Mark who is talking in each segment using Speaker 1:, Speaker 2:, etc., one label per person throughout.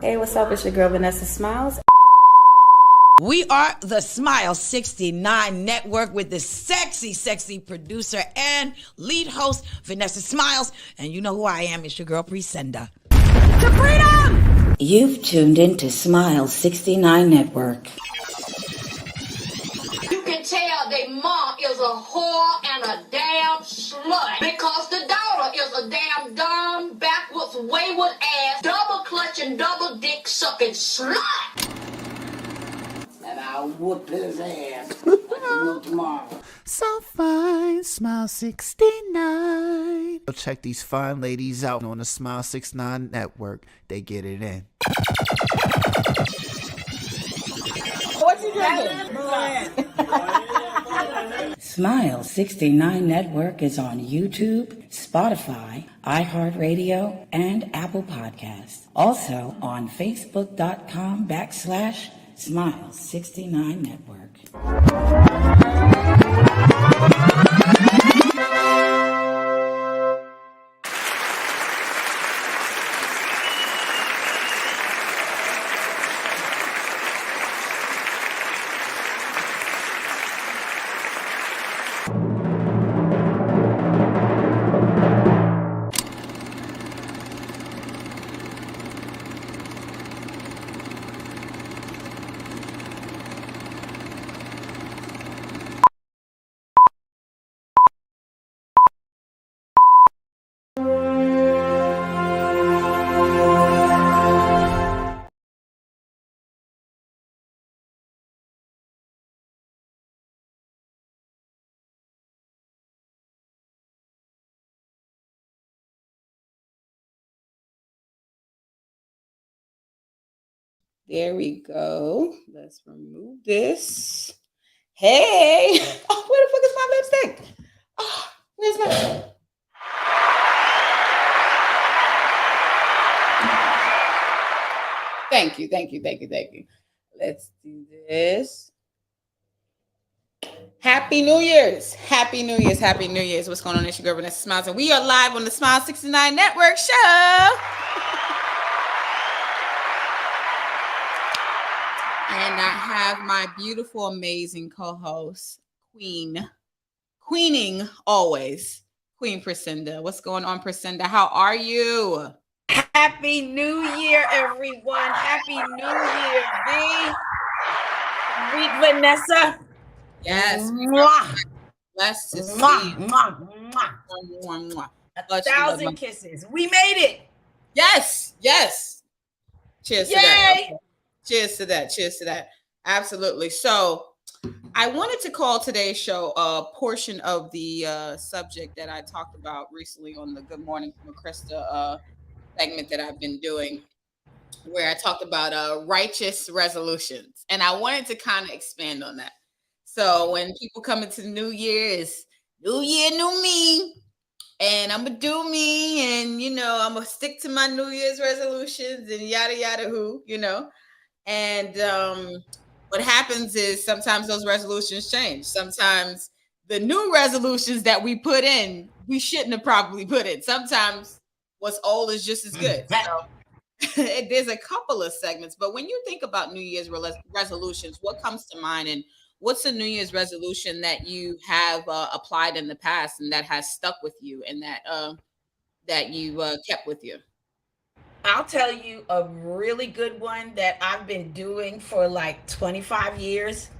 Speaker 1: Hey, what's up? It's your girl, Vanessa Smilez.
Speaker 2: We are the Smile 69 Network with the sexy producer and lead host, Vanessa Smilez. And you know who I am. It's your girl, Presenda. To freedom!
Speaker 1: You've tuned into Smilez 69 Network.
Speaker 3: You can tell their mom is a whore and a damn slut because the daughter is a damn dumb, backwards, wayward ass, double clutching, double dick sucking slut. And I'll whoop his ass like I will tomorrow.
Speaker 4: So fine, Smile 69. Go check these fine ladies out on the Smile 69 Network. They get it in.
Speaker 5: What you drinking?
Speaker 1: Smilez 69 Network is on YouTube, Spotify, iHeartRadio, and Apple Podcasts. Also on Facebook.com/Smilez 69 Network.
Speaker 5: There we go. Let's remove this. Hey! Oh, where the fuck is my lipstick? Oh, where's my... Thank you. Let's do this. Happy New Year's. Happy New Year's. What's going on? It's your girl, Vanessa Smilez, and we are live on the Smile 69 Network show. And I have my beautiful, amazing co-host, Queening always, Queen Presenda. What's going on, Presenda? How are you?
Speaker 2: Happy New Year, everyone. Happy New Year, V. Sweet Vanessa.
Speaker 5: Yes.
Speaker 2: Mwah.
Speaker 5: Blessed to see
Speaker 2: Mwah,
Speaker 5: you.
Speaker 2: mwah, mwah. 1,000 kisses. We made it.
Speaker 5: Yes. Cheers to that. Cheers to that. Absolutely. So I wanted to call today's show a portion of the subject that I talked about recently on the Good Morning from Krista segment that I've been doing, where I talked about righteous resolutions. And I wanted to kind of expand on that. So when people come into the new year, it's new year, new me. And I'm going to do me. And, I'm going to stick to my New Year's resolutions and yada, yada, who, And what happens is sometimes those resolutions change. Sometimes the new resolutions that we put in, we shouldn't have probably put in. Sometimes what's old is just as good. So there's a couple of segments. But when you think about New Year's resolutions, what comes to mind? And what's a New Year's resolution that you have applied in the past and that has stuck with you and that you kept with you?
Speaker 2: I'll tell you a really good one that I've been doing for like 25 years.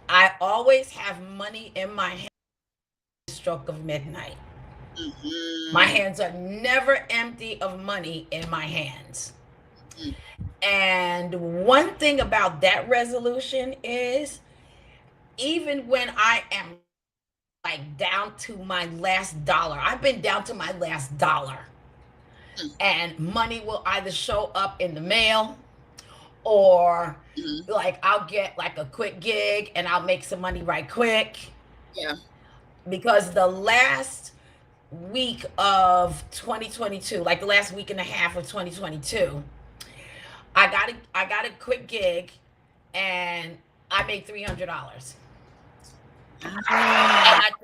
Speaker 2: I always have money in my hand at the stroke of midnight. Mm-hmm. My hands are never empty of money in my hands. Mm-hmm. And one thing about that resolution is even when I am like down to my last dollar, I've been down to my last dollar. And money will either show up in the mail or like I'll get like a quick gig and I'll make some money right quick.
Speaker 5: Yeah.
Speaker 2: Because the last week of 2022, like the last week and a half of 2022, I got a quick gig and I made $300. And I think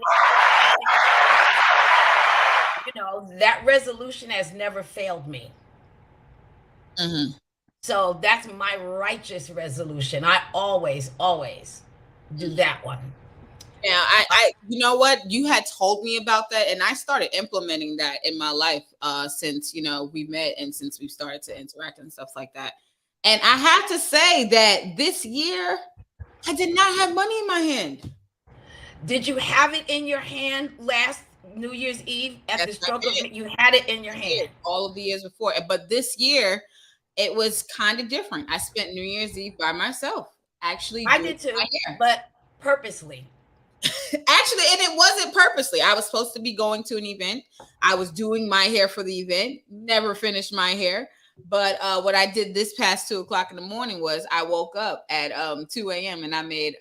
Speaker 2: that resolution has never failed me.
Speaker 5: Mm-hmm.
Speaker 2: So that's my righteous resolution. I always do that one.
Speaker 5: Yeah, you know what? You had told me about that, and I started implementing that in my life since, you know, we met and since we started to interact and stuff like that. And I have to say that this year, I did not have money in my hand.
Speaker 2: Did you have it in your hand last New Year's Eve at
Speaker 5: Yes,
Speaker 2: the stroke of you had it in your hand?
Speaker 5: All of the years before, but this year it was kind of different. I spent New Year's Eve by myself, actually.
Speaker 2: I did too, but purposely.
Speaker 5: Actually, and it wasn't purposely. I was supposed to be going to an event. I was doing my hair for the event. Never finished my hair. But what I did this past 2:00 in the morning was I woke up at 2 a.m. and I made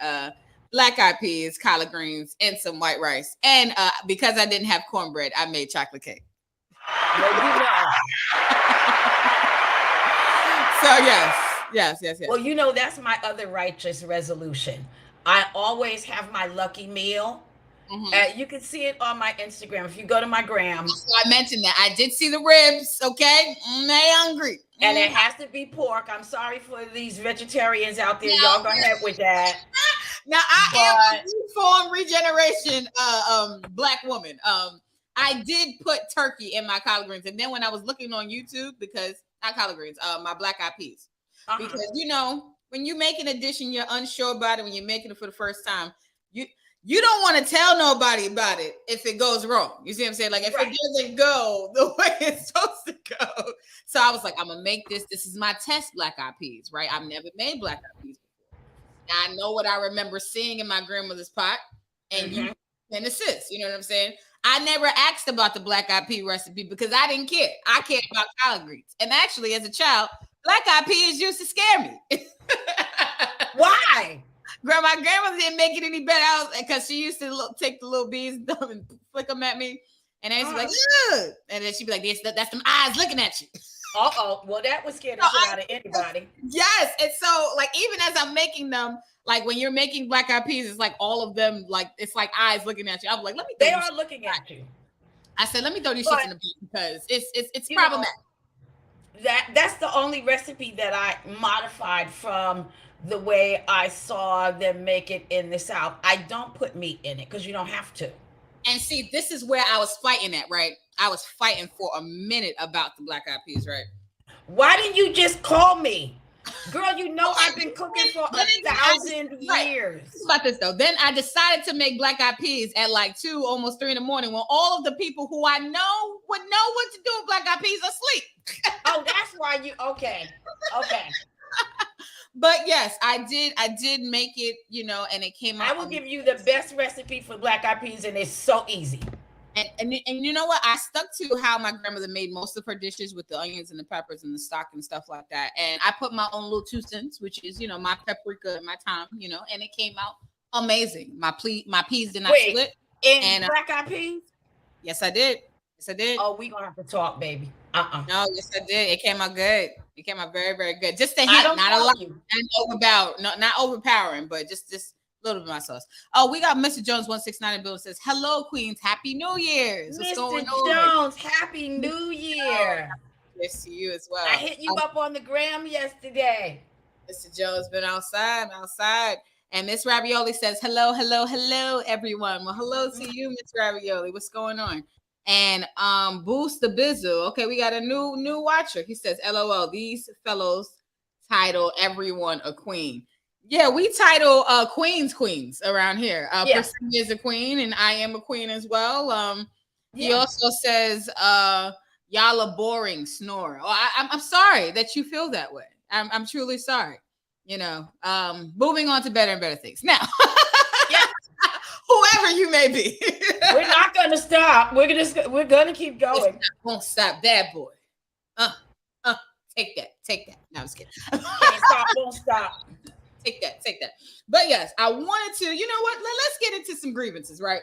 Speaker 5: black eyed peas, collard greens, and some white rice. And because I didn't have cornbread, I made chocolate cake.
Speaker 2: Well, you know.
Speaker 5: So yes.
Speaker 2: Well, you know, that's my other righteous resolution. I always have my lucky meal. Mm-hmm. You can see it on my Instagram. If you go to my gram.
Speaker 5: So I mentioned that. I did see the ribs, okay? They hungry.
Speaker 2: And it has to be pork. I'm sorry for these vegetarians out there. Y'all go ahead with that.
Speaker 5: Now, I am a reform regeneration Black woman. I did put turkey in my collard greens. And then when I was looking on YouTube, because not collard greens, my black eyed peas. Because, you know, when you make an addition, you're unsure about it. When you're making it for the first time, you don't want to tell nobody about it if it goes wrong. You see what I'm saying? Like if it doesn't go the way it's supposed to go. So I was like, I'm going to make this. This is my test black eyed peas, right? I've never made black eyed peas before. Now, I know what I remember seeing in my grandmother's pot, and you can assist. You know what I'm saying? I never asked about the black eyed pea recipe because I didn't care. I cared about collard greens. And actually, as a child, black eyed peas used to scare me.
Speaker 2: Why?
Speaker 5: My grandmother didn't make it any better because she used to take the little beans and flick them at me. And then she'd be like, ugh. And then she'd be like, that's them eyes looking at you.
Speaker 2: Well, that would scare the shit out of anybody.
Speaker 5: Yes. And so, like, even as I'm making them, like when you're making black eyed peas, it's like all of them, like it's like eyes looking at you. I'm like,
Speaker 2: they are looking at you.
Speaker 5: I said, let me throw these shits in the pot because it's problematic.
Speaker 2: That's the only recipe that I modified from the way I saw them make it in the South. I don't put meat in it because you don't have to.
Speaker 5: And see, this is where I was fighting at, right? I was fighting for a minute about the black eyed peas, right?
Speaker 2: Why didn't you just call me? Girl, you know I've been cooking for 1,000 years.
Speaker 5: Think about this though. Then I decided to make black eyed peas at like 2, almost 3 in the morning when all of the people who I know would know what to do with black eyed peas are asleep.
Speaker 2: Oh, that's why you okay.
Speaker 5: But yes, I did make it, you know, and it came out.
Speaker 2: I will give you the best recipe for black eyed peas, and it's so easy.
Speaker 5: And you know what? I stuck to how my grandmother made most of her dishes with the onions and the peppers and the stock and stuff like that. And I put my own little 2 cents, which is, you know, my paprika and my thyme, you know, and it came out amazing. My peas did not split.
Speaker 2: And black eyed peas?
Speaker 5: Yes, I did.
Speaker 2: Oh, we gonna have to talk, baby.
Speaker 5: No, yes, I did. It came out good. It came out very, very good. Just a hint, not a lot, not overpowering, but just a little bit of my sauce. Oh, we got Mr. Jones 169 in the building says, "Hello, Queens, Happy New Year's." What's going on?
Speaker 2: Mr. Jones, Happy New Year.
Speaker 5: Yes, to you as well.
Speaker 2: I hit you up on the gram yesterday.
Speaker 5: Mr. Jones been outside. And Miss Ravioli says, hello, everyone. Well, hello to you, Miss Ravioli. What's going on? And Boost the Bizzle. Okay, we got a new watcher. He says, LOL, these fellows title everyone a queen. Yeah, we title queens around here. Priscilla is a queen, and I am a queen as well. He also says, y'all are boring, snore. Oh, I'm sorry that you feel that way. I'm truly sorry. You know, moving on to better and better things. Now, whoever you may be.
Speaker 2: We're not gonna stop. We're gonna keep going.
Speaker 5: Won't stop that boy. Take that. No, I'm just kidding.
Speaker 2: Can't stop, won't stop.
Speaker 5: Take that. But yes, I wanted to, you know what? Let's get into some grievances, right?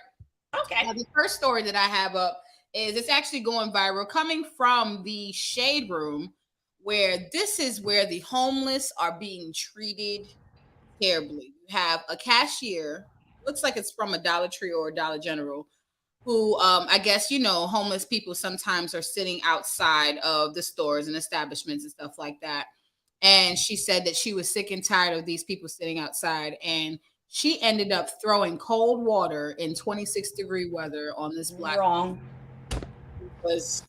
Speaker 2: Okay.
Speaker 5: Now, the first story that I have up is it's actually going viral, coming from the Shade Room, where this is where the homeless are being treated terribly. You have a cashier, looks like it's from a Dollar Tree or a Dollar General, who I guess, you know, homeless people sometimes are sitting outside of the stores and establishments and stuff like that. And she said that she was sick and tired of these people sitting outside. And she ended up throwing cold water in 26-degree weather on this black
Speaker 2: Wrong.
Speaker 5: was,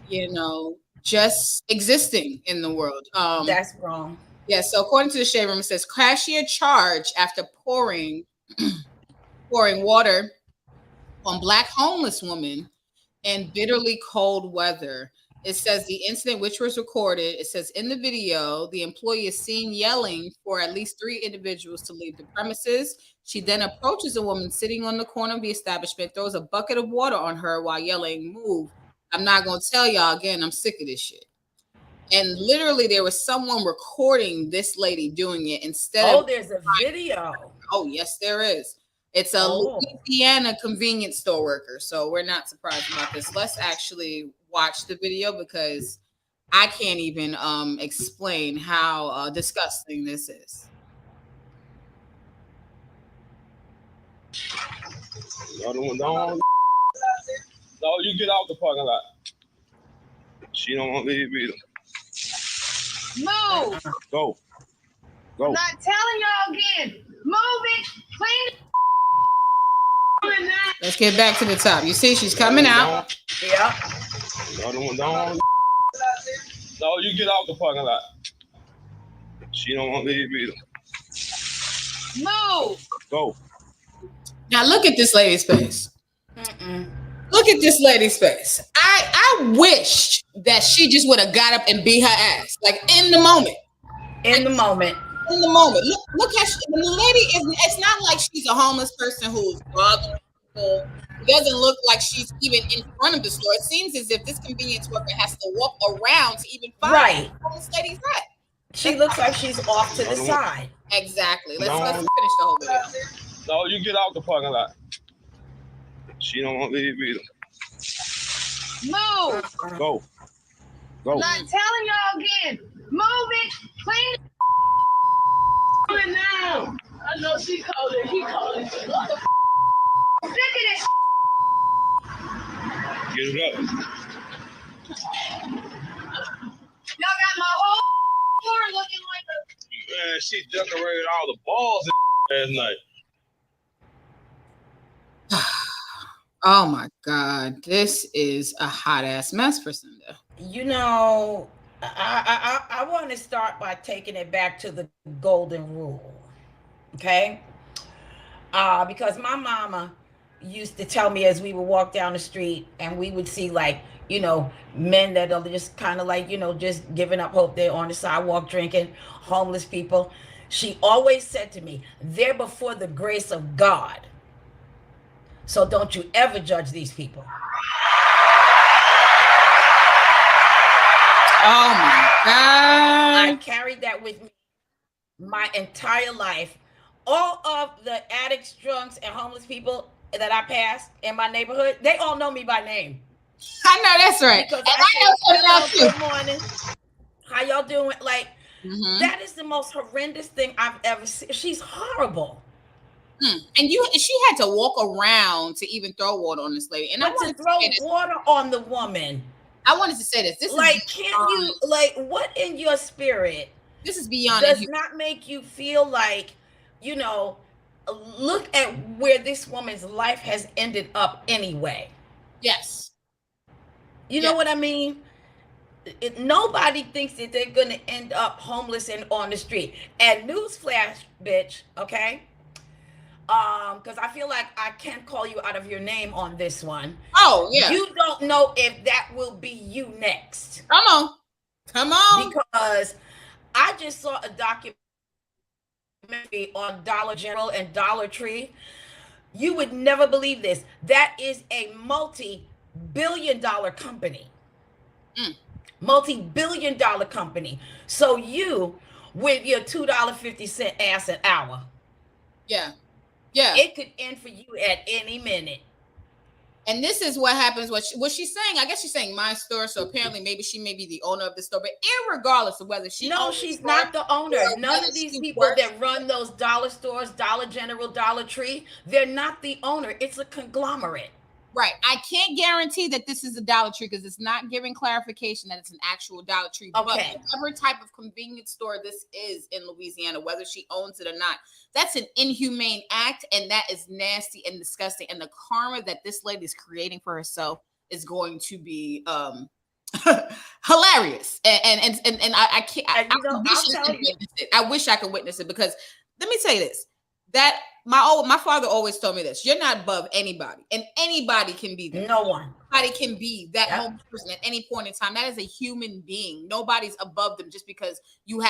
Speaker 5: you know, just existing in the world.
Speaker 2: That's wrong.
Speaker 5: Yeah, so according to the Shade Room, it says cashier charged after pouring water on black homeless woman in bitterly cold weather. It says the incident, which was recorded, it says in the video, the employee is seen yelling for at least 3 individuals to leave the premises. She then approaches a woman sitting on the corner of the establishment, throws a bucket of water on her while yelling, "Move. I'm not going to tell y'all again. I'm sick of this shit." And literally there was someone recording this lady doing it instead of...
Speaker 2: there's a video.
Speaker 5: Oh, yes, there is. It's a Louisiana convenience store worker. So we're not surprised about this. Let's actually watch the video because I can't even explain how disgusting this is.
Speaker 6: No, you get out the parking lot. She don't want to leave either.
Speaker 3: Move.
Speaker 6: Go.
Speaker 3: I'm not telling y'all again. Move it. Clean it.
Speaker 5: Let's get back to the top. You see, she's coming out.
Speaker 2: Yeah.
Speaker 6: No, you get out the parking lot. She don't want to leave either.
Speaker 3: Move.
Speaker 6: Go.
Speaker 5: Now look at this lady's face. Look at this lady's face. I wished that she just would have got up and beat her ass, like in the moment.
Speaker 2: In the moment.
Speaker 5: Look how the lady is. It's not like she's a homeless person who's bothering people. It doesn't look like she's even in front of the store. It seems as if this convenience worker has to walk around to even find where this lady's at.
Speaker 2: She looks like she's off to the side.
Speaker 5: Exactly. Let's finish the whole video.
Speaker 6: No, you get out the parking lot. She don't want to leave either.
Speaker 3: Move.
Speaker 6: Go.
Speaker 3: I'm not telling y'all again. Move it. Clean it. Now. I know she called it. He called it. Sick of it.
Speaker 6: Get it up.
Speaker 3: Y'all got my whole floor looking like a...
Speaker 6: Man, she decorated all the balls last night.
Speaker 5: Oh my God, this is a hot ass mess for Cinda.
Speaker 2: You know, I want to start by taking it back to the golden rule, okay? Because my mama used to tell me as we would walk down the street and we would see, like, you know, men that are just kind of like, you know, just giving up hope. They're on the sidewalk drinking, homeless people. She always said to me, they're before the grace of God. So don't you ever judge these people.
Speaker 5: Oh my God.
Speaker 2: I carried that with me my entire life. All of the addicts, drunks, and homeless people that I passed in my neighborhood, they all know me by name.
Speaker 5: I know that's right.
Speaker 2: Because
Speaker 5: and
Speaker 2: I know good morning. How y'all doing? Like, that is the most horrendous thing I've ever seen. She's horrible.
Speaker 5: And she had to walk around to even throw water on this lady. And I wanted
Speaker 2: to throw water on the woman.
Speaker 5: I wanted to say this. This
Speaker 2: like,
Speaker 5: is
Speaker 2: can't you, like, what in your spirit?
Speaker 5: This is beyond.
Speaker 2: Does not make you feel like, you know, look at where this woman's life has ended up anyway.
Speaker 5: Yes.
Speaker 2: You know what I mean? Nobody thinks that they're going to end up homeless and on the street. And newsflash, bitch, okay? Because I feel like I can't call you out of your name on this one.
Speaker 5: Oh, yeah.
Speaker 2: You don't know if that will be you next.
Speaker 5: Come on.
Speaker 2: Because I just saw a documentary on Dollar General and Dollar Tree. You would never believe this. That is a multi-billion-dollar company. Multi-billion-dollar company. So you, with your $2.50 ass an hour.
Speaker 5: Yeah. Yeah.
Speaker 2: It could end for you at any minute.
Speaker 5: And this is what happens. What she's saying, I guess she's saying my store. So apparently maybe she may be the owner of the store. But irregardless of whether she
Speaker 2: she's not the owner. None of these people that run those dollar stores, Dollar General, Dollar Tree, they're not the owner. It's a conglomerate.
Speaker 5: Right. I can't guarantee that this is a Dollar Tree because it's not giving clarification that it's an actual Dollar Tree.
Speaker 2: Okay.
Speaker 5: But whatever type of convenience store this is in Louisiana, whether she owns it or not, that's an inhumane act, and that is nasty and disgusting. And the karma that this lady is creating for herself is going to be hilarious. And I can't. I wish I could witness it because let me tell you this. That my father always told me this: you're not above anybody, and anybody can be that.
Speaker 2: No one.
Speaker 5: Anybody can be that homeless person at any point in time. That is a human being. Nobody's above them just because you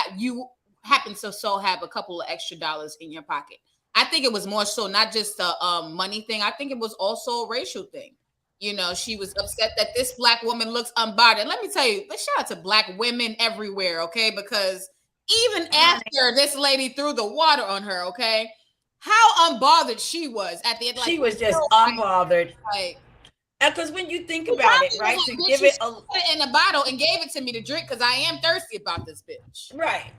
Speaker 5: happen to have a couple of extra dollars in your pocket. I think it was more so not just a money thing. I think it was also a racial thing. You know, she was upset that this Black woman looks unbothered. And let me tell you, let's shout out to Black women everywhere, okay? Because even after this lady threw the water on her, okay? How unbothered she was at the end.
Speaker 2: She was just unbothered.
Speaker 5: Like,
Speaker 2: because when you think about it, right, to give it
Speaker 5: in a bottle and gave it to me to drink because I am thirsty about this bitch.
Speaker 2: Right.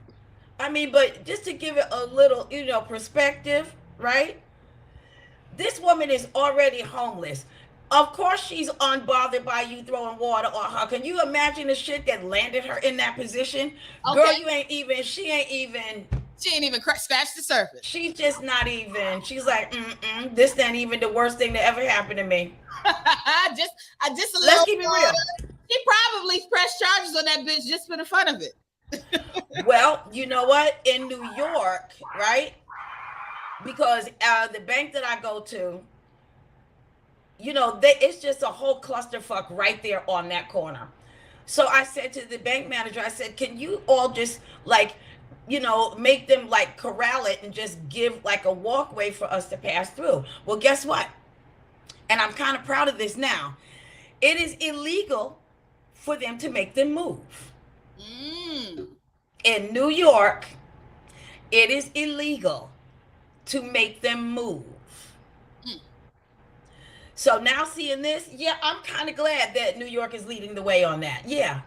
Speaker 2: I mean, but just to give it a little, perspective, right? This woman is already homeless. Of course, she's unbothered by you throwing water on her. Can you imagine the shit that landed her in that position? Okay. Girl, she ain't even
Speaker 5: scratched the surface.
Speaker 2: She's just not even. She's like, this ain't even the worst thing that ever happened to me. Let's keep it real.
Speaker 5: She probably pressed charges on that bitch just for the fun of it.
Speaker 2: Well, you know what? In New York, right? Because the bank that I go to, it's just a whole clusterfuck right there on that corner. So I said to the bank manager, I said, can you all just make them corral it and just give a walkway for us to pass through? Well, guess what? And I'm kind of proud of this now. It is illegal for them to make them move. In New York, it is illegal to make them move. So now seeing this, I'm kind of glad that New York is leading the way on that. Yeah.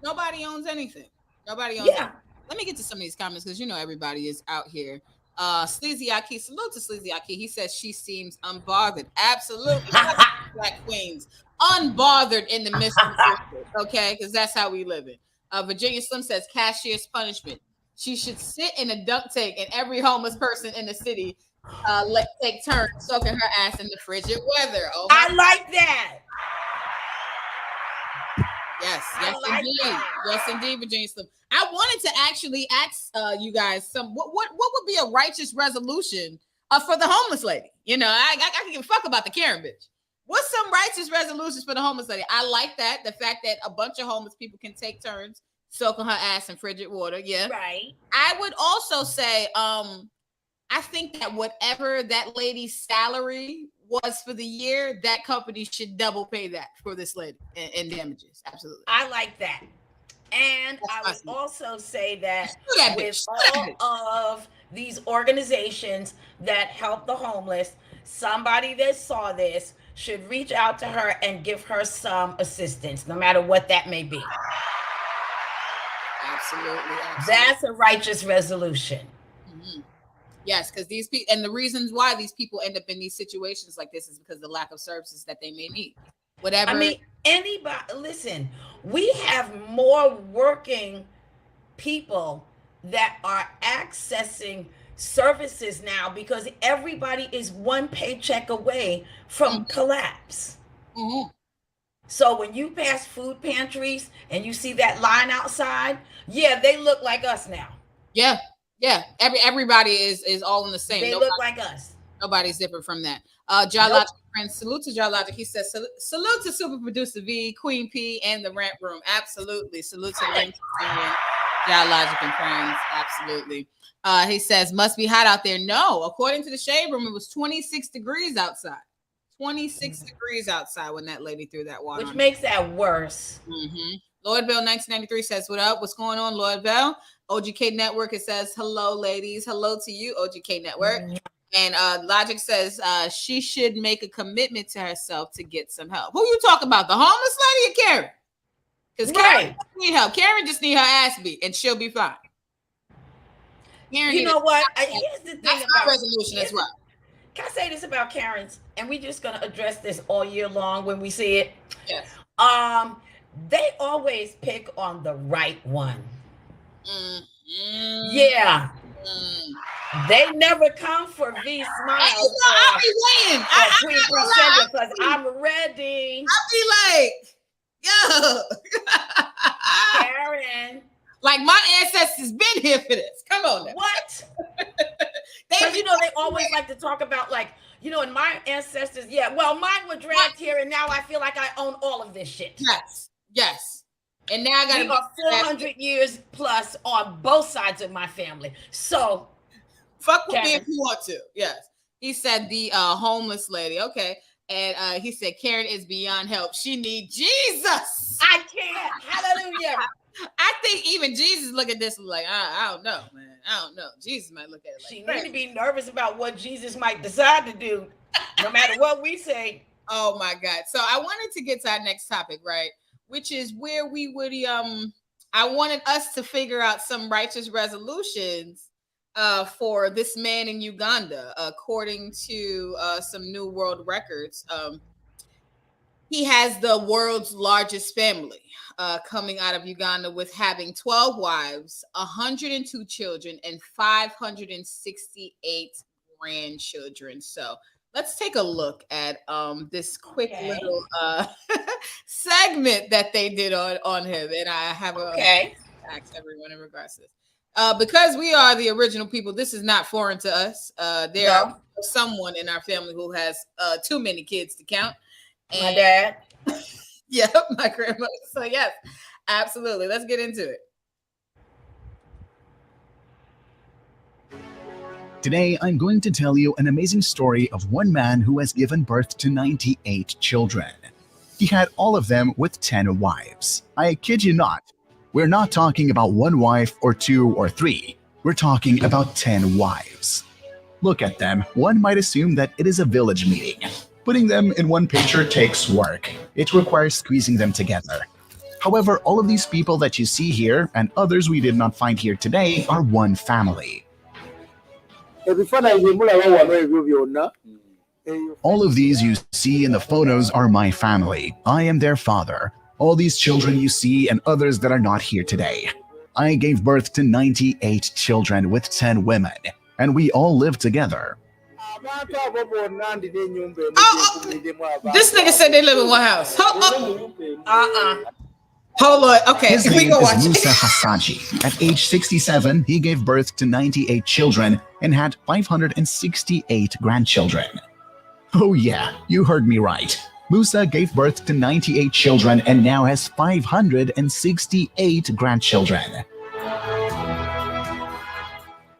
Speaker 5: Nobody owns anything. Nobody owns anything. Let me get to some of these comments because everybody is out here. Sleazy Aki, salute to Sleazy Aki. He says she seems unbothered. Absolutely. Black queens. Unbothered in the midst of it, okay? Because that's how we live it. Virginia Slim says cashier's punishment. She should sit in a dunk tank and every homeless person in the city take turns soaking her ass in the frigid weather. Oh,
Speaker 2: I like that.
Speaker 5: Yes, indeed. Yes, indeed, Virginia Slim. I wanted to actually ask you guys what would be a righteous resolution for the homeless lady? I can give a fuck about the Karen bitch. What's some righteous resolutions for the homeless lady? I like that. The fact that a bunch of homeless people can take turns soaking her ass in frigid water. Yeah.
Speaker 2: Right.
Speaker 5: I would also say, I think that whatever that lady's salary was for the year, that company should double pay that for this lady in damages. Absolutely.
Speaker 2: I like that. And I would also say that with all of these organizations that help the homeless, somebody that saw this should reach out to her and give her some assistance, no matter what that may be.
Speaker 5: Absolutely.
Speaker 2: That's a righteous resolution.
Speaker 5: Mm-hmm. Yes, because these people, and the reasons why these people end up in these situations like this is because of the lack of services that they may need. Whatever.
Speaker 2: I mean, listen, we have more working people that are accessing services now because everybody is one paycheck away from collapse.
Speaker 5: Mm-hmm.
Speaker 2: So when you pass food pantries and you see that line outside, they look like us now.
Speaker 5: Yeah. Everybody is all in the same.
Speaker 2: They look like us.
Speaker 5: Nobody's different from that. Geologic friends, salute to Geologic. He says salute to Super Producer V, Queen P, and the Rant Room. Absolutely. Salute to Geologic and friends. Absolutely. He says must be hot out there. No, according to the Shade Room, it was 26 degrees outside. 26 degrees outside when that lady threw that water.
Speaker 2: Which makes that worse.
Speaker 5: Mm-hmm. Lloyd Bell 1993 says, what up? What's going on, Lloyd Bell? OGK Network, it says, hello, ladies. Hello to you, OGK Network. Mm-hmm. And Logic says she should make a commitment to herself to get some help. Who you talking about, the homeless lady or Karen? Because Karen doesn't need help. Karen just need her ass beat and she'll be fine.
Speaker 2: Karen, you know what? Here's the thing
Speaker 5: about resolution as well.
Speaker 2: can I say this about Karens? And we're just gonna address this all year long when we see it.
Speaker 5: Yes.
Speaker 2: They always pick on the right one.
Speaker 5: Mm-hmm.
Speaker 2: Yeah. They never come for V Smilez
Speaker 5: I'll be waiting.
Speaker 2: Queen Priscilla because I'm ready.
Speaker 5: I'll be like, yo,
Speaker 2: Karen.
Speaker 5: Like my ancestors been here for this. Come on now.
Speaker 2: What? Because you know they always like to talk about like, you know, and my ancestors, yeah, well, mine were dragged here and now I feel like I own all of this shit.
Speaker 5: Yes. And now I got
Speaker 2: about 400 years plus on both sides of my family. So
Speaker 5: fuck with me if you want to. Yes. He said the homeless lady. Okay. And he said Karen is beyond help. She needs Jesus.
Speaker 2: I can't. Hallelujah.
Speaker 5: I think even Jesus look at this like, I don't know, man. I don't know. Jesus might look at it like
Speaker 2: she need to be nervous about what Jesus might decide to do, no matter what we say.
Speaker 5: Oh my God. So I wanted to get to our next topic, right? Which is where we would I wanted us to figure out some righteous resolutions for this man in Uganda, according to some new world records. He has the world's largest family coming out of Uganda with having 12 wives, 102 children, and 568 grandchildren. So let's take a look at this quick little segment that they did on him. And I have ask everyone in regards to this. Because we are the original people, this is not foreign to us. There are someone in our family who has too many kids to count. And
Speaker 2: my dad.
Speaker 5: Yeah, my grandmother. So yes, absolutely. Let's get into it.
Speaker 7: Today, I'm going to tell you an amazing story of one man who has given birth to 98 children. He had all of them with 10 wives. I kid you not. We're not talking about one wife or two or three. We're talking about 10 wives. Look at them. One might assume that it is a village meeting. Putting them in one picture takes work. It requires squeezing them together. However, all of these people that you see here and others we did not find here today are one family. All of these you see in the photos are my family. I am their father. All these children you see and others that are not here today. I gave birth to 98 children with 10 women, and we all live together.
Speaker 5: This nigga said they live in one house. Hold on. Okay,
Speaker 7: his name is Musa Hasaji. At age 67, he gave birth to 98 children and had 568 grandchildren. Oh yeah, you heard me right. Musa gave birth to 98 children and now has 568 grandchildren.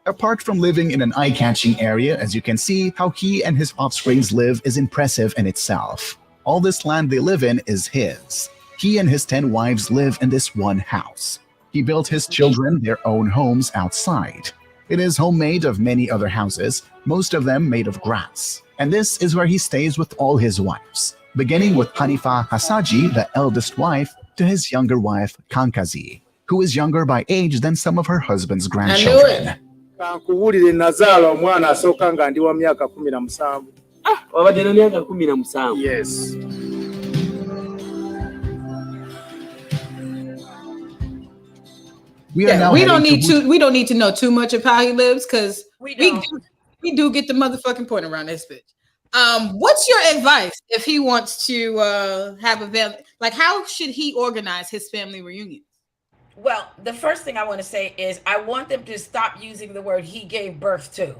Speaker 7: Apart from living in an eye-catching area, as you can see, how he and his offsprings live is impressive in itself. All this land they live in is his. He and his 10 wives live in this one house. He built his children their own homes outside. It is homemade of many other houses, most of them made of grass. And this is where he stays with all his wives, beginning with Hanifa Hasaji, the eldest wife, to his younger wife, Kankazi, who is younger by age than some of her husband's grandchildren.
Speaker 8: Kankuwulire nazaala omwana asooka nga ndi wa myaka 17.
Speaker 9: Wabadde na myaka 17.
Speaker 8: Yes.
Speaker 5: We don't need to know too much of how he lives because we do get the motherfucking point around this bitch. What's your advice if he wants to have a family? Like, how should he organize his family reunion?
Speaker 2: Well, the first thing I want to say is I want them to stop using the word he gave birth to.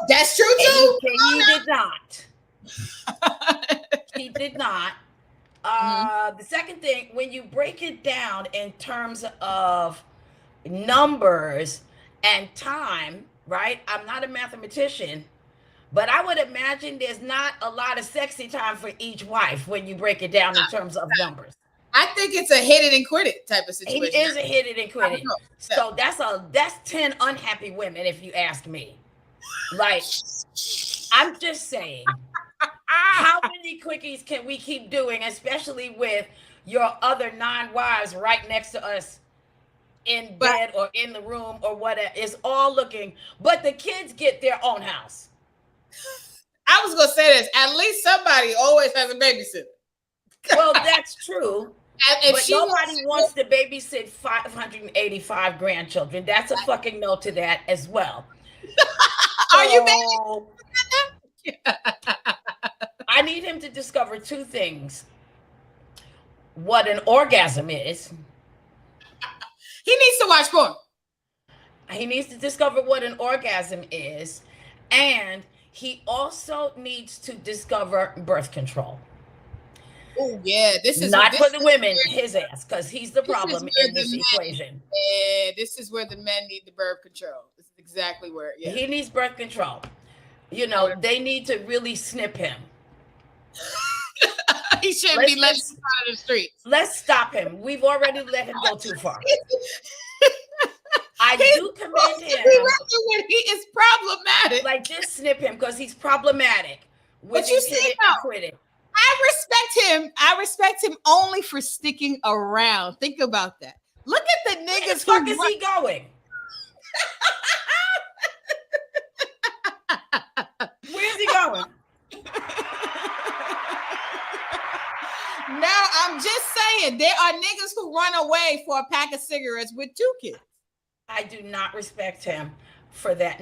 Speaker 5: That's true too.
Speaker 2: He did not. He did not. The second thing, when you break it down in terms of numbers and time, right? I'm not a mathematician, but I would imagine there's not a lot of sexy time for each wife when you break it down in terms of numbers.
Speaker 5: I think it's a hit it and quit it type of situation.
Speaker 2: It is a hit it and quit it. So that's 10 unhappy women, if you ask me. Like, I'm just saying, how many quickies can we keep doing, especially with your other 9 wives right next to us in bed or in the room or whatever? It's all looking, but the kids get their own house.
Speaker 5: I was gonna say this. At least somebody always has a babysitter.
Speaker 2: Well, that's true.
Speaker 5: But
Speaker 2: nobody wants to babysit 585 grandchildren. That's a fucking no to that as well.
Speaker 5: Are you babysitting?
Speaker 2: I need him to discover two things: what an orgasm is.
Speaker 5: He needs to watch porn.
Speaker 2: He needs to discover what an orgasm is, and he also needs to discover birth control.
Speaker 5: Oh yeah, this is
Speaker 2: not for the women, his ass, because he's the problem in this equation.
Speaker 5: Yeah, this is where the men need the birth control. This is exactly where. Yeah.
Speaker 2: He needs birth control. You know, they need to really snip him.
Speaker 5: He shouldn't be let out of the streets.
Speaker 2: Let's stop him. We've already let him go too far. I do commend him.
Speaker 5: When he is problematic.
Speaker 2: Like, just snip him because he's problematic.
Speaker 5: But you see, I respect him. I respect him only for sticking around. Think about that. Look at the niggas.
Speaker 2: Where the fuck is he going? Where's he going?
Speaker 5: Now, I'm just saying, there are niggas who run away for a pack of cigarettes with 2 kids.
Speaker 2: I do not respect him for that.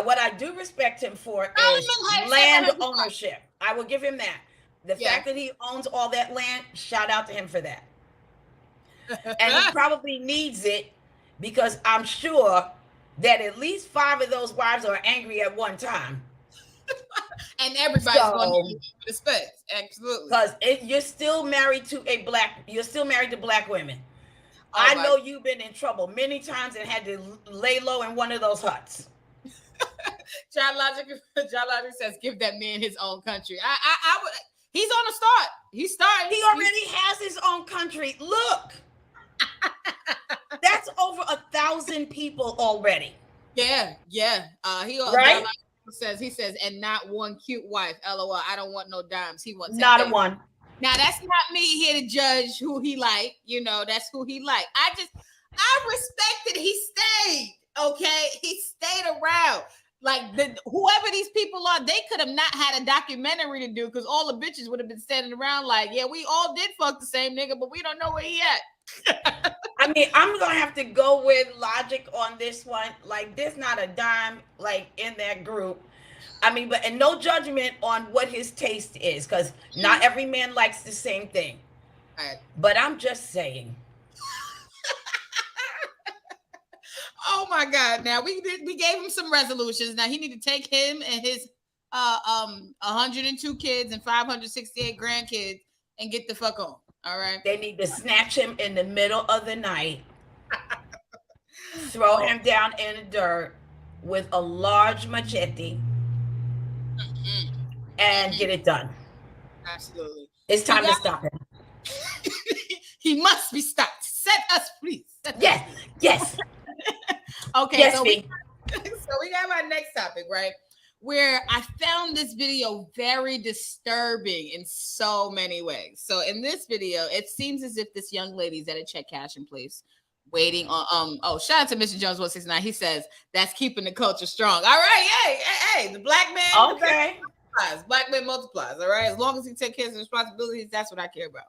Speaker 2: What I do respect him for is land ownership. I will give him that. The fact that he owns all that land, shout out to him for that. And he probably needs it because I'm sure that at least 5 of those wives are angry at one time.
Speaker 5: And everybody's going to give the space. Absolutely.
Speaker 2: Because you're still married to black women. I know you've been in trouble many times and had to lay low in one of those huts.
Speaker 5: John Logic says, give that man his own country. I would. He's on the start. He's starting.
Speaker 2: He already has his own country. Look. That's over 1,000 people already.
Speaker 5: Yeah.
Speaker 2: Right?
Speaker 5: He says, and not one cute wife. LOL. I don't want no dimes. He wants
Speaker 2: not a one.
Speaker 5: Now that's not me here to judge who he like. You know, that's who he like. I respected he stayed. Okay, he stayed around. Like whoever these people are, they could have not had a documentary to do because all the bitches would have been standing around like, yeah, we all did fuck the same nigga, but we don't know where he at.
Speaker 2: I mean, I'm gonna have to go with Logic on this one. Like, there's not a dime like in that group. I mean, and no judgment on what his taste is, because not every man likes the same thing.
Speaker 5: Right.
Speaker 2: But I'm just saying.
Speaker 5: Oh my God! Now we gave him some resolutions. Now he need to take him and his 102 kids and 568 grandkids and get the fuck on. All right.
Speaker 2: They need to snatch him in the middle of the night, throw him down in the dirt with a large machete, and get it done.
Speaker 5: Absolutely.
Speaker 2: It's time to stop him.
Speaker 5: He must be stopped. Set us free.
Speaker 2: Yes.
Speaker 5: Okay.
Speaker 2: Yes,
Speaker 5: so we have our next topic, right? Where I found this video very disturbing in so many ways. So in this video, it seems as if this young lady's at a check cashing place waiting on shout out to Mr. Jones 169. He says that's keeping the culture strong. All right, hey, the black man.
Speaker 2: Okay.
Speaker 5: Black man multiplies. All right. As long as he takes care of his responsibilities, that's what I care about.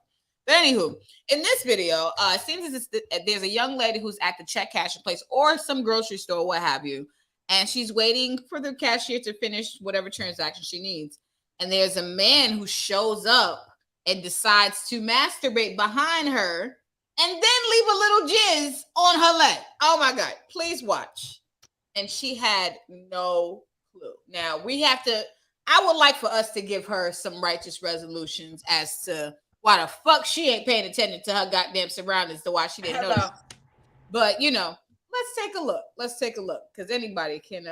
Speaker 5: But anywho, in this video, it seems as if there's a young lady who's at the check cashing place or some grocery store, what have you. And she's waiting for the cashier to finish whatever transaction she needs. And there's a man who shows up and decides to masturbate behind her and then leave a little jizz on her leg. Oh my God, please watch. And she had no clue. Now I would like for us to give her some righteous resolutions as to why the fuck she ain't paying attention to her goddamn surroundings to why she didn't know. But, you know, let's take a look. Because anybody can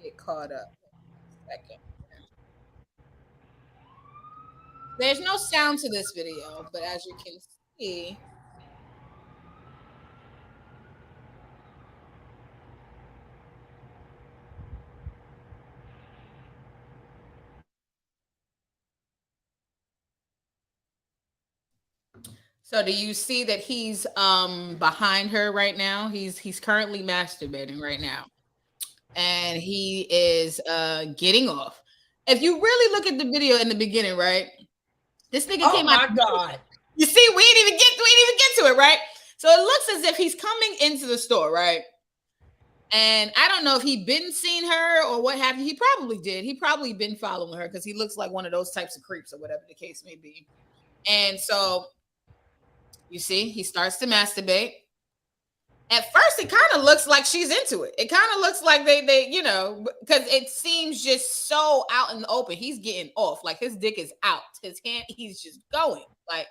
Speaker 5: get caught up. There's no sound to this video, but as you can see, so do you see that he's behind her right now? He's currently masturbating right now. and he is getting off. If you really look at the video in the beginning, right? This nigga came out.
Speaker 2: Oh my God.
Speaker 5: You see, we didn't even get to it, right? So it looks as if he's coming into the store, right? And I don't know if he been seen her or what have you. He probably did. He probably been following her because he looks like one of those types of creeps or whatever the case may be. And so you see, he starts to masturbate. At first, it kind of looks like she's into it. It kind of looks like they, you know, because it seems just so out in the open. He's getting off, like his dick is out. His hand, he's just going, like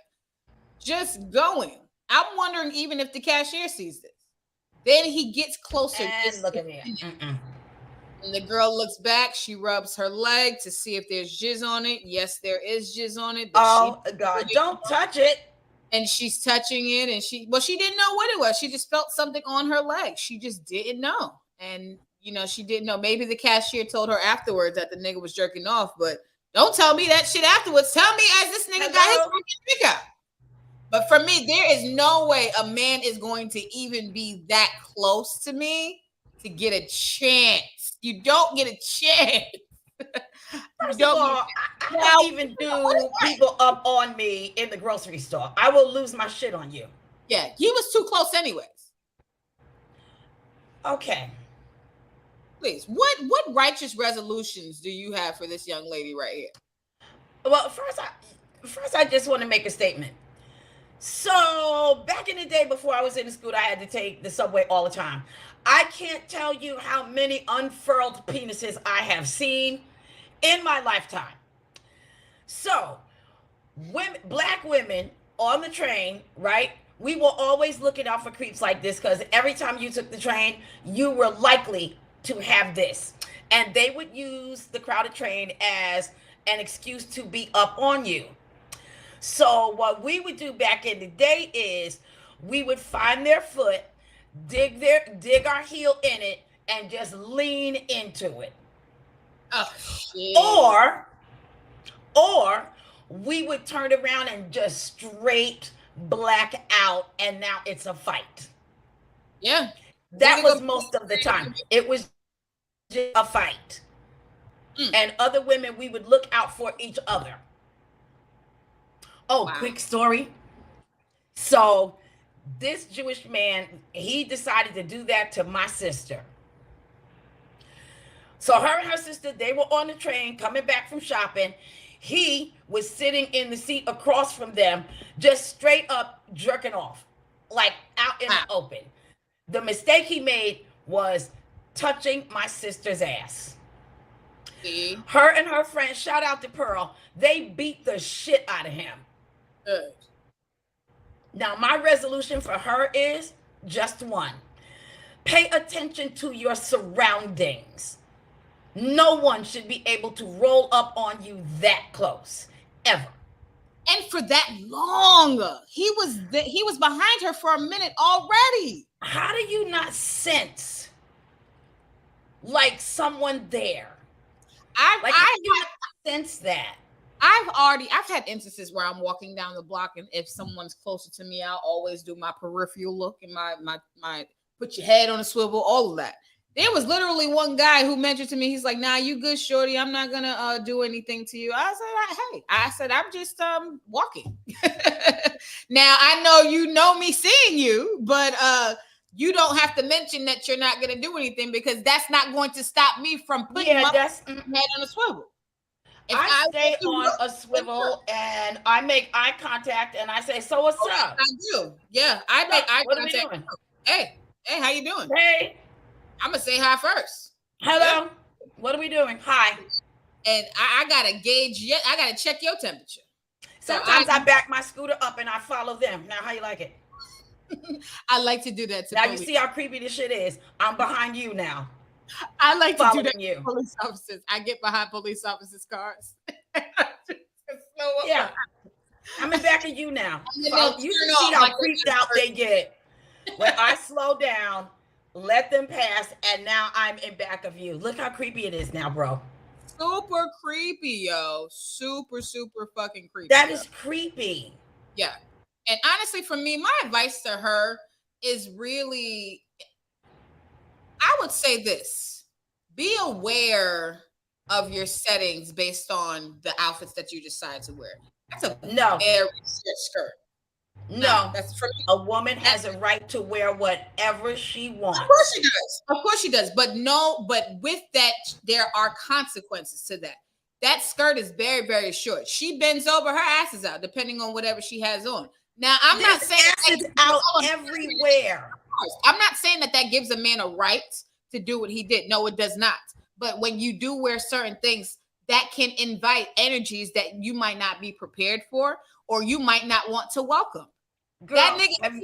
Speaker 5: just going. I'm wondering even if the cashier sees this. Then he gets closer.
Speaker 2: And look at me.
Speaker 5: And the girl looks back. She rubs her leg to see if there's jizz on it. Yes, there is jizz on it.
Speaker 2: Oh God! Don't touch it.
Speaker 5: And she's touching it, and she didn't know what it was. She just felt something on her leg. She just didn't know. And, you know, she didn't know. Maybe the cashier told her afterwards that the nigga was jerking off, but don't tell me that shit afterwards. Tell me as this nigga got his fucking dick out. But for me, there is no way a man is going to even be that close to me to get a chance. You don't get a chance.
Speaker 2: First of all, I don't even do people up on me in the grocery store. I will lose my shit on you.
Speaker 5: Yeah, he was too close anyways.
Speaker 2: Okay.
Speaker 5: Please, what righteous resolutions do you have for this young lady right here?
Speaker 2: Well, first I just want to make a statement. So back in the day before I was in the school, I had to take the subway all the time. I can't tell you how many unfurled penises I have seen in my lifetime. So black women on the train, right? We were always looking out for creeps like this because every time you took the train, you were likely to have this. And they would use the crowded train as an excuse to be up on you. So what we would do back in the day is we would find their foot, dig our heel in it, and just lean into it.
Speaker 5: Oh, shit.
Speaker 2: Or we would turn around and just straight black out, and now it's a fight.
Speaker 5: Yeah.
Speaker 2: That was most of the time. It was just a fight. And other women, we would look out for each other. Oh, wow. Quick story. So this Jewish man, he decided to do that to my sister. So her and her sister, they were on the train coming back from shopping. He was sitting in the seat across from them, just straight up jerking off, like out in the open. The mistake he made was touching my sister's ass. See? Her and her friend, shout out to Pearl, they beat the shit out of him. Good. Now, my resolution for her is just one. Pay attention to your surroundings. No one should be able to roll up on you that close, ever.
Speaker 5: And for that long. He was behind her for a minute already.
Speaker 2: How do you not sense like someone there? I sense that.
Speaker 5: I've had instances where I'm walking down the block, and if someone's closer to me, I'll always do my peripheral look and my put your head on a swivel, all of that. There was literally one guy who mentioned to me, he's like, "Nah, you good, shorty. I'm not gonna do anything to you." I said, I'm just walking. Now I know you know me seeing you, but you don't have to mention that you're not gonna do anything, because that's not going to stop me from putting my head on a swivel.
Speaker 2: I stay on a swivel and I make eye contact and I say, "So what's up?"
Speaker 5: I do. Yeah, I make eye contact.
Speaker 2: What are we doing?
Speaker 5: Hey, how you doing?
Speaker 2: Hey.
Speaker 5: I'm gonna say hi first.
Speaker 2: Hello. Yeah. What are we doing? Hi.
Speaker 5: And I gotta gauge. I gotta check your temperature.
Speaker 2: Sometimes I back my scooter up and I follow them. Now, how you like it?
Speaker 5: I like to do that.
Speaker 2: Now you see how creepy this shit is. I'm behind you now.
Speaker 5: I like to do that to police officers. I get behind police officers' cars.
Speaker 2: Yeah. I'm in back of you now. You see how creeped out they get. When I slow down, let them pass, and now I'm in back of you. Look how creepy it is now, bro.
Speaker 5: Super creepy, yo. Super, super fucking creepy.
Speaker 2: That is creepy.
Speaker 5: Yeah. And honestly, for me, my advice to her is really, I would say this. be aware of your settings based on the outfits that you decide to wear. That's a very short skirt.
Speaker 2: No,
Speaker 5: that's for me.
Speaker 2: A woman has a right to wear whatever she wants.
Speaker 5: Of course she does. Of course she does. But with that, there are consequences to that. That skirt is very, very short. She bends over, her ass is out, depending on whatever she has on. Now, I'm not saying
Speaker 2: ass is out everywhere.
Speaker 5: I'm not saying that gives a man a right to do what he did. No, it does not. But when you do wear certain things, that can invite energies that you might not be prepared for, or you might not want to welcome. Girl, that nigga,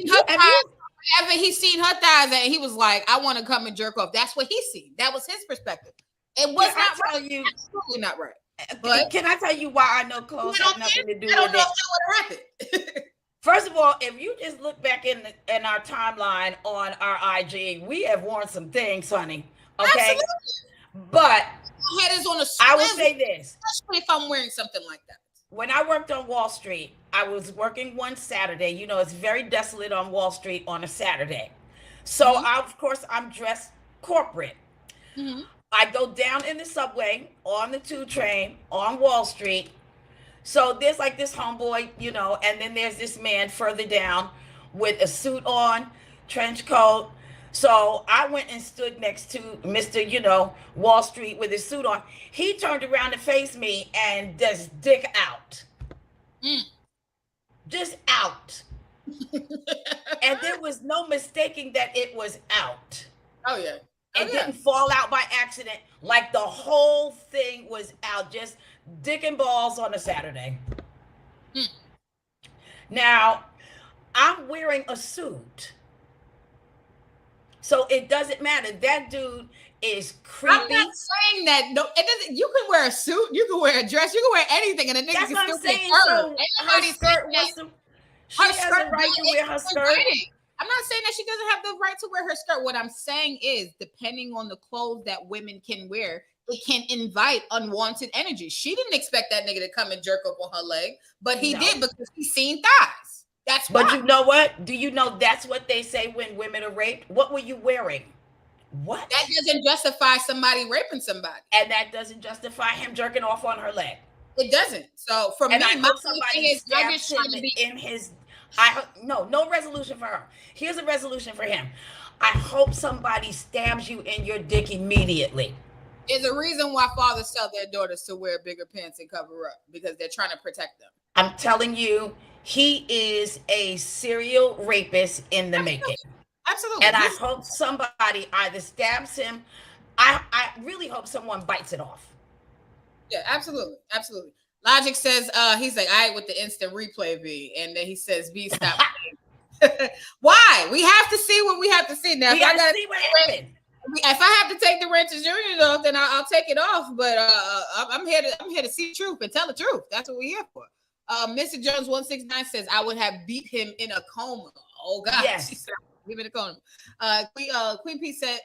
Speaker 5: he's seen her thighs, and he was like, "I want to come and jerk off." That's what he seen. That was his perspective. It was not right. Absolutely not right.
Speaker 2: But can I tell you why I know clothes have nothing to do with it?
Speaker 5: I don't know if that would happen.
Speaker 2: First of all, if you just look back in our timeline on our IG, we have worn some things, honey. Okay, absolutely. But
Speaker 5: my head is on a
Speaker 2: I will say this,
Speaker 5: especially if I'm wearing something like that.
Speaker 2: When I worked on Wall Street, I was working one Saturday. You know, it's very desolate on Wall Street on a Saturday. So, I'm dressed corporate. Mm-hmm. I go down in the subway, on the 2 train, on Wall Street. So there's like this homeboy, you know, and then there's this man further down with a suit on, trench coat. So I went and stood next to Mr., you know, Wall Street with his suit on. He turned around to face me and just dick out. Just out. And there was no mistaking that it was out.
Speaker 5: Oh, yeah.
Speaker 2: It didn't fall out by accident. Like the whole thing was out. Just dick and balls on a Saturday. Now, I'm wearing a suit. So it doesn't matter. That dude is creepy.
Speaker 5: I'm not saying that. No, it doesn't. You can wear a suit. You can wear a dress. You can wear anything, and a nigga can still be hurt.
Speaker 2: Her skirt she has a right to wear her skirt.
Speaker 5: I'm not saying that she doesn't have the right to wear her skirt. What I'm saying is, depending on the clothes that women can wear, it can invite unwanted energy. She didn't expect that nigga to come and jerk up on her leg, but he did because he seen thighs. That's why.
Speaker 2: But you know what? Do you know that's what they say when women are raped? What were you wearing? What?
Speaker 5: That doesn't justify somebody raping somebody.
Speaker 2: And that doesn't justify him jerking off on her leg.
Speaker 5: It doesn't. So for me,
Speaker 2: I hope somebody stabs him in his... No resolution for her. Here's a resolution for him. I hope somebody stabs you in your dick immediately.
Speaker 5: There's a reason why fathers tell their daughters to wear bigger pants and cover up, because they're trying to protect them.
Speaker 2: I'm telling you, he is a serial rapist in the making.
Speaker 5: Absolutely.
Speaker 2: And I hope somebody either stabs him. I really hope someone bites it off.
Speaker 5: Yeah, absolutely. Absolutely. Logic says, he's like, I with the instant replay V. And then he says, V, stop. Why? We have to see what we have to see. Now,
Speaker 2: we gotta see what happened.
Speaker 5: If I have to take the Ranchers Union off, then I'll take it off. But I'm here to see truth and tell the truth. That's what we're here for. Mr. Jones 169 says, I would have beat him in a coma. Oh God.
Speaker 2: Yes.
Speaker 5: She said, give it a coma. Queen P said,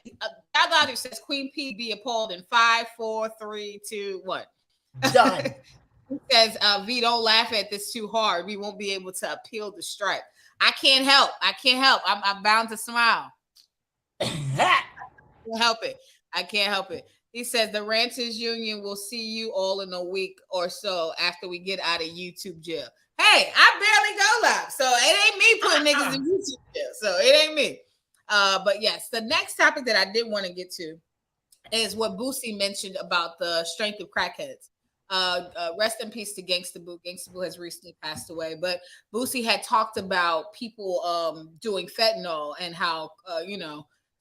Speaker 5: Logic says Queen P be appalled in 5, 4, 3, 2, 1.
Speaker 2: Done.
Speaker 5: He says, V, don't laugh at this too hard. We won't be able to appeal the strike. I can't help. I'm bound to smile. I can't help it. I can't help it. He says the Ranchers Union will see you all in a week or so after we get out of YouTube jail. Hey, I barely go live, so it ain't me putting niggas in YouTube jail. So it ain't me. But yes, the next topic that I did want to get to is what Boosie mentioned about the strength of crackheads. Rest in peace to Gangsta Boo. Gangsta Boo has recently passed away, but Boosie had talked about people doing fentanyl and how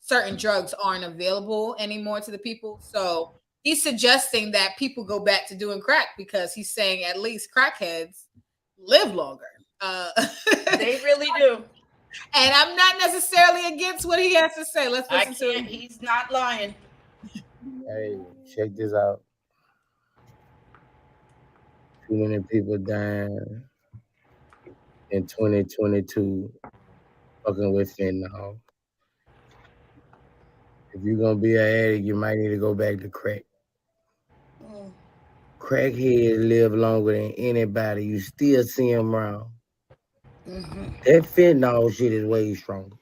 Speaker 5: certain drugs aren't available anymore to the people. So he's suggesting that people go back to doing crack because he's saying at least crackheads live longer.
Speaker 2: They really do.
Speaker 5: And I'm not necessarily against what he has to say. Let's listen to him.
Speaker 2: He's not lying.
Speaker 10: Hey, check this out. Too many people dying in 2022 fucking with fentanyl. If you're going to be an addict, you might need to go back to crack. Crackheads live longer than anybody. You still see them around. That fentanyl shit is way stronger.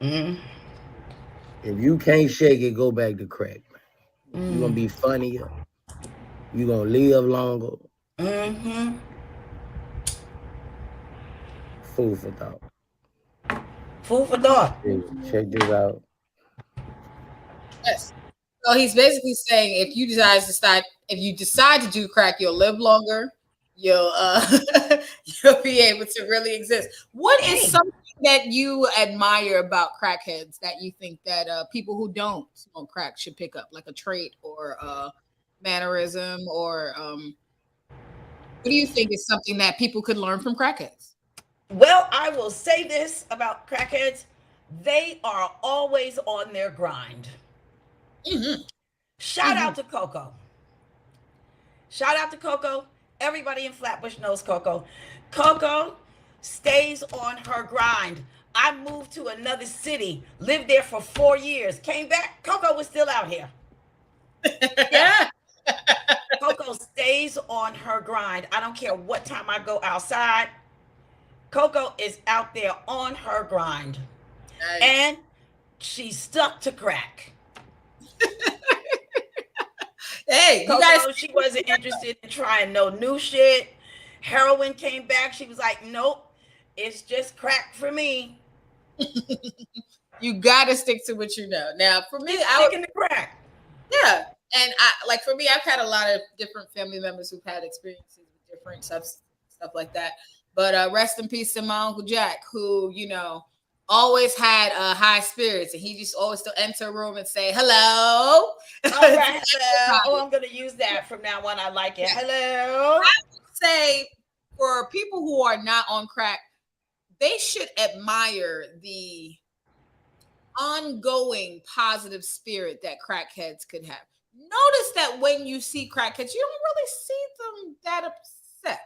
Speaker 10: If you can't shake it, go back to crack. You're gonna be funnier. You're gonna live longer. Food for thought.
Speaker 2: Food for thought.
Speaker 10: Check this out.
Speaker 5: Yes. So he's basically saying if you decide to do crack, you'll live longer. You'll you'll be able to really exist. What is something that you admire about crackheads that you think that people who don't smoke crack should pick up, like a trait or a mannerism, or what do you think is something that people could learn from crackheads?
Speaker 2: Well, I will say this about crackheads. They are always on their grind. Shout out to Coco. Shout out to Coco. Everybody in Flatbush knows Coco. Coco stays on her grind. I moved to another city, lived there for 4 years, came back, Coco was still out here. Yeah. Coco stays on her grind. I don't care what time I go outside. Coco is out there on her grind. Nice. And she stuck to crack.
Speaker 5: Hey,
Speaker 2: Coco, she wasn't interested in trying no new shit. Heroin came back. She was like, nope, it's just crack for me.
Speaker 5: You gotta stick to what you know. Now, for me,
Speaker 2: sticking to crack.
Speaker 5: Yeah, and for me, I've had a lot of different family members who've had experiences with different stuff like that. But rest in peace to my Uncle Jack, who, always had high spirits, and he just always still enter a room and say, hello.
Speaker 2: All right, hello. Oh, I'm going to use that from now on. I like it. Hello.
Speaker 5: I would say for people who are not on crack, they should admire the ongoing positive spirit that crackheads could have. Notice that when you see crackheads, you don't really see them that upset.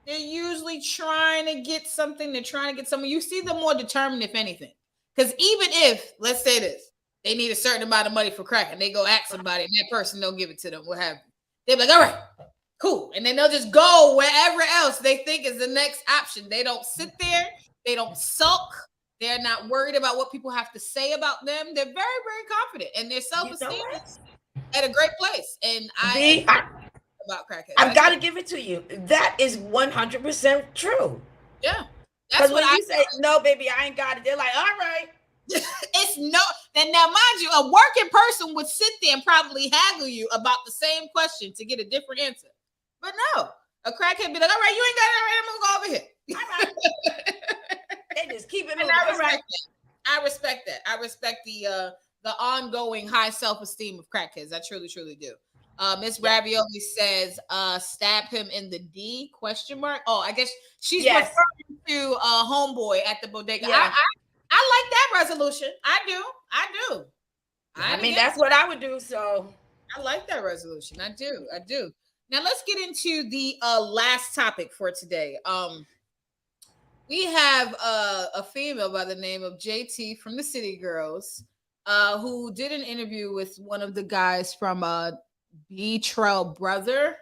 Speaker 5: They're usually trying to get something. They're trying to get something. You see them more determined, if anything. Because even if, let's say this, they need a certain amount of money for crack, and they go ask somebody, and that person don't give it to them, what have you. They're like, all right, cool. And then they'll just go wherever else they think is the next option. They don't sit there. They don't sulk. They're not worried about what people have to say about them. They're very, very confident, and their self-esteem is at a great place. And about crackheads.
Speaker 2: I've got to give it to you. That is 100% true.
Speaker 5: Yeah.
Speaker 2: Because when you say, no, baby, I ain't got it, they're like, all right.
Speaker 5: It's no. And now, mind you, a working person would sit there and probably haggle you about the same question to get a different answer. But no, a crackhead be like, all right, you ain't got it. All right, I'm going to go over here.
Speaker 2: All right. They just keep it moving.
Speaker 5: I respect that. I respect the ongoing high self-esteem of crackheads. I truly, truly do. Miss Ravioli says, stab him in the D, ? Oh, I guess she's referring to homeboy at the bodega. Yeah. I like that resolution. I do.
Speaker 2: I mean, that's what I would do. So
Speaker 5: I like that resolution. I do. Now let's get into the last topic for today. We have a female by the name of JT from the City Girls, who did an interview with one of the guys from B Trail Brother.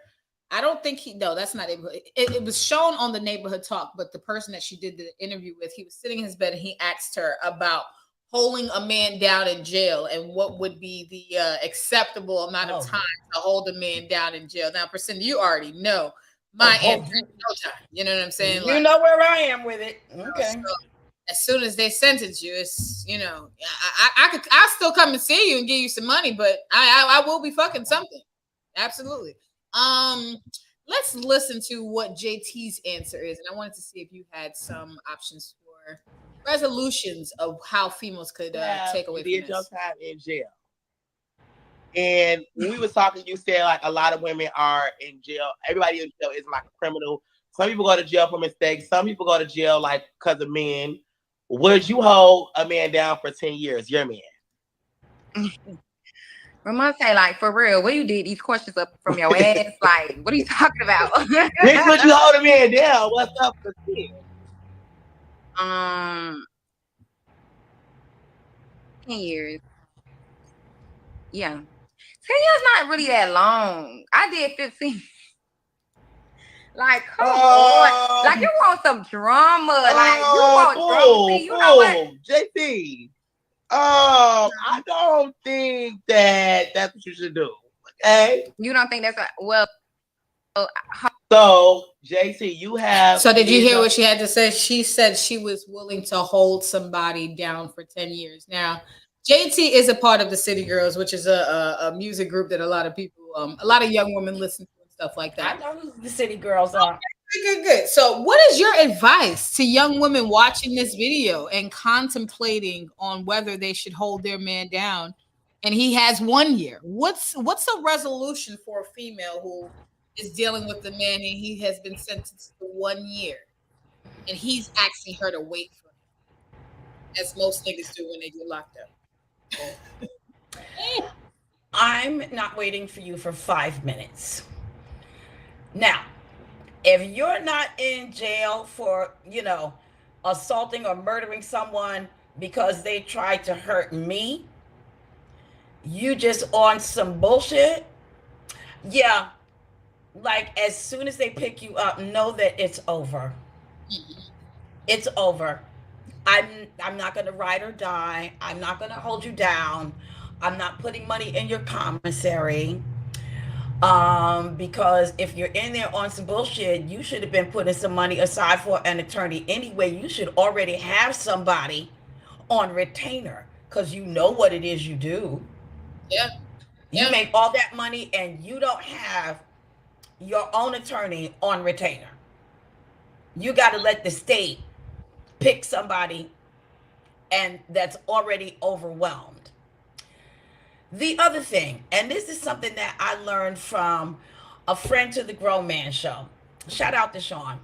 Speaker 5: I don't think that's not it was shown on the Neighborhood Talk, but the person that she did the interview with, he was sitting in his bed and he asked her about holding a man down in jail and what would be the acceptable amount of time to hold a man down in jail. Now, Priscilla, you already know my answer is no time. You know what I'm saying?
Speaker 2: You know where I am with it. Okay.
Speaker 5: So as soon as they sentence you, it's I'll still come and see you and give you some money, but I will be fucking something. Absolutely. Let's listen to what JT's answer is, and I wanted to see if you had some options for resolutions of how females could take away.
Speaker 11: You did your time in jail, and when we was talking, you said like a lot of women are in jail. Everybody in jail is like a criminal. Some people go to jail for mistakes. Some people go to jail like because of men. Would you hold a man down for 10 years? Your man.
Speaker 12: Ramon say, like, for real, where you did these questions up from your ass? Like, what are you talking about?
Speaker 11: Bitch, would you hold a man down? What's up for 10?
Speaker 12: 10 years. Yeah. 10 years not really that long. I did 15. Like, come on. Like, you want some drama. Like, you want drama. You know what?
Speaker 11: JT. I don't think that's what you should do. Okay.
Speaker 12: You don't think that's well?
Speaker 11: So JC, you have.
Speaker 5: So did you hear what she had to say? She said she was willing to hold somebody down for 10 years. Now, JT is a part of the City Girls, which is a music group that a lot of people, a lot of young women listen to and stuff like that.
Speaker 2: I know who the City Girls are.
Speaker 5: Good. So what is your advice to young women watching this video and contemplating on whether they should hold their man down? And he has 1 year. What's a resolution for a female who is dealing with the man and he has been sentenced to 1 year and he's asking her to wait for him, as most niggas do when they get locked up?
Speaker 2: I'm not waiting for you for 5 minutes. Now, if you're not in jail for, assaulting or murdering someone because they tried to hurt me, you just on some bullshit. Yeah. Like, as soon as they pick you up, know that it's over. It's over. I'm not going to ride or die. I'm not going to hold you down. I'm not putting money in your commissary. Because if you're in there on some bullshit, you should have been putting some money aside for an attorney anyway. You should already have somebody on retainer because you know what it is you do.
Speaker 5: Yeah.
Speaker 2: You make all that money and you don't have your own attorney on retainer. You got to let the state pick somebody and that's already overwhelmed. The other thing, and this is something that I learned from a friend to the Grown Man Show. Shout out to Sean.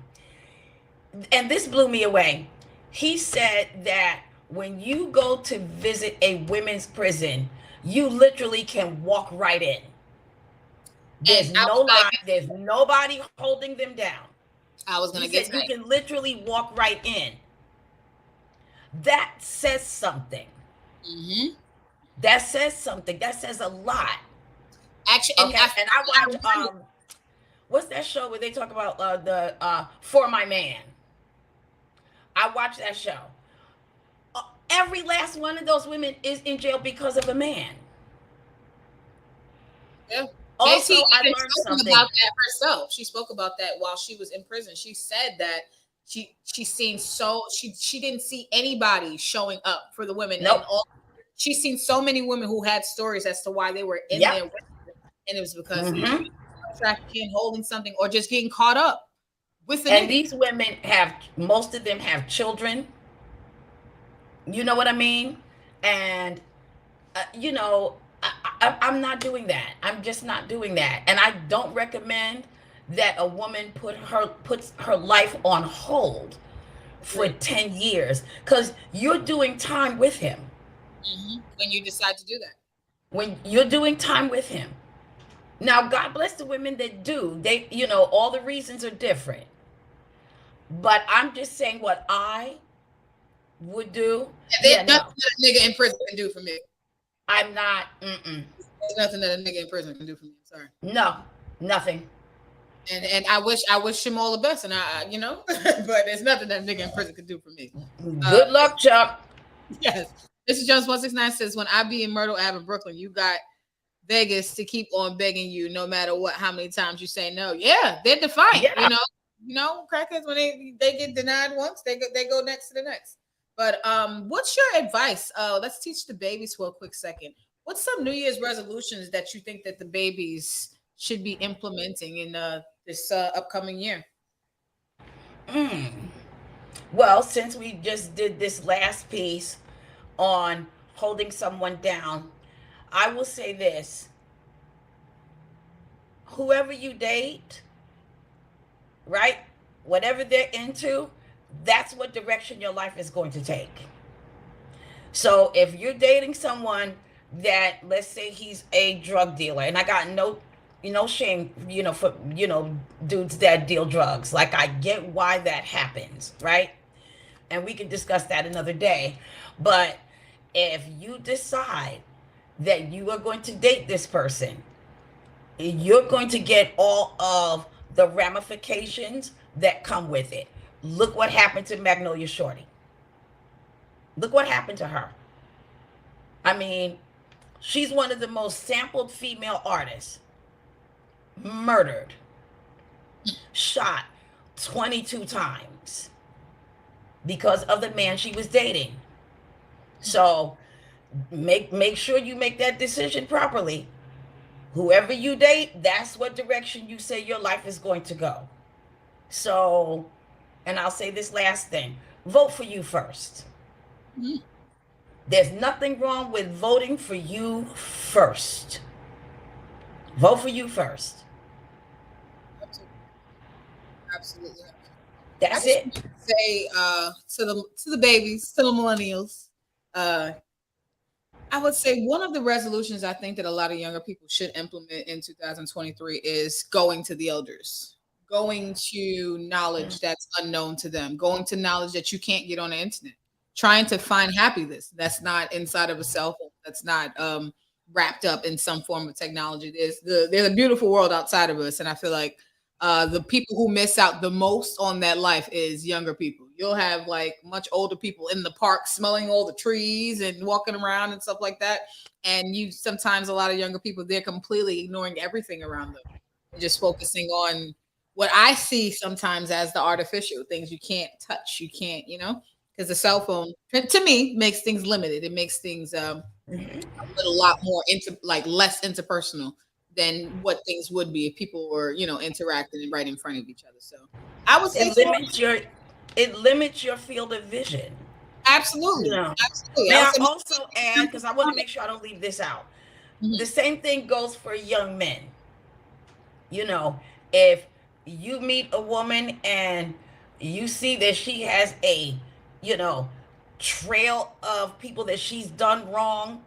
Speaker 2: And this blew me away. He said that when you go to visit a women's prison, you literally can walk right in. There's no lie. There's nobody holding them down.
Speaker 5: I was going to get to that.
Speaker 2: You can literally walk right in. That says something.
Speaker 5: Mm-hmm.
Speaker 2: That says something. That says a lot.
Speaker 5: Actually,
Speaker 2: okay. And I watch what's that show where they talk about the For My Man? I watch that show. Every last one of those women is in jail because of a man.
Speaker 5: Yeah.
Speaker 2: Also, I learned
Speaker 5: something about that herself. She spoke about that while she was in prison. She said that she didn't see anybody showing up for the women.
Speaker 2: Nope.
Speaker 5: She's seen so many women who had stories as to why they were in there, and it was because trafficking, holding something, or just getting caught up with the.
Speaker 2: And these women most of them have children. You know what I mean? And I'm not doing that. I'm just not doing that. And I don't recommend that a woman puts her life on hold for 10 years because you're doing time with him.
Speaker 5: Mm-hmm. When you decide to do that.
Speaker 2: When you're doing time with him. Now, God bless the women that do. They, all the reasons are different. But I'm just saying what I would do.
Speaker 5: There's nothing that a nigga in prison can do for me.
Speaker 2: I'm not.
Speaker 5: There's nothing that a nigga in prison can do for me. Sorry.
Speaker 2: No, nothing.
Speaker 5: And I wish him all the best, and but there's nothing that a nigga in prison can do for me.
Speaker 2: Good luck, Chuck.
Speaker 5: Yes. Mr. Jones 169 says, when I be in Myrtle Ave in Brooklyn, you got Vegas to keep on begging you no matter what, how many times you say no. Yeah, they're defiant. Yeah. Crackheads, when they get denied once, they go next to the next. But what's your advice? Let's teach the babies for a quick second. What's some New Year's resolutions that you think that the babies should be implementing in this upcoming year?
Speaker 2: Well, since we just did this last piece on holding someone down, I will say this. Whoever you date, right? Whatever they're into, that's what direction your life is going to take. So if you're dating someone that, let's say he's a drug dealer, and I got no shame, for, dudes that deal drugs. Like, I get why that happens, right? And we can discuss that another day. But if you decide that you are going to date this person, you're going to get all of the ramifications that come with it. Look what happened to Magnolia Shorty. Look what happened to her. I mean, she's one of the most sampled female artists. Murdered, shot 22 times because of the man she was dating. So make sure you make that decision properly. Whoever you date, that's what direction you say your life is going to go. So, and I'll say this last thing, vote for you first. There's nothing wrong with voting for you first. Vote for you first.
Speaker 5: Absolutely.
Speaker 2: That's it.
Speaker 5: Say to the babies, to the millennials, I would say one of the resolutions I think that a lot of younger people should implement in 2023 is going to the elders, going to knowledge that's unknown to them, going to knowledge that you can't get on the internet, trying to find happiness that's not inside of a cell phone, that's not wrapped up in some form of technology. There's a beautiful world outside of us, and I feel like the people who miss out the most on that life is younger people. You'll have like much older people in the park smelling all the trees and walking around and stuff like that. And you sometimes a lot of younger people, they're completely ignoring everything around them and just focusing on what I see sometimes as the artificial things you can't touch, you can't, because the cell phone to me makes things limited. It makes things a lot more less interpersonal than what things would be if people were, interacting right in front of each other. So I would say
Speaker 2: it limits your field of vision.
Speaker 5: Absolutely. Absolutely.
Speaker 2: May I also add, because I want to make sure I don't leave this out. The same thing goes for young men. If you meet a woman and you see that she has a, trail of people that she's done wrong,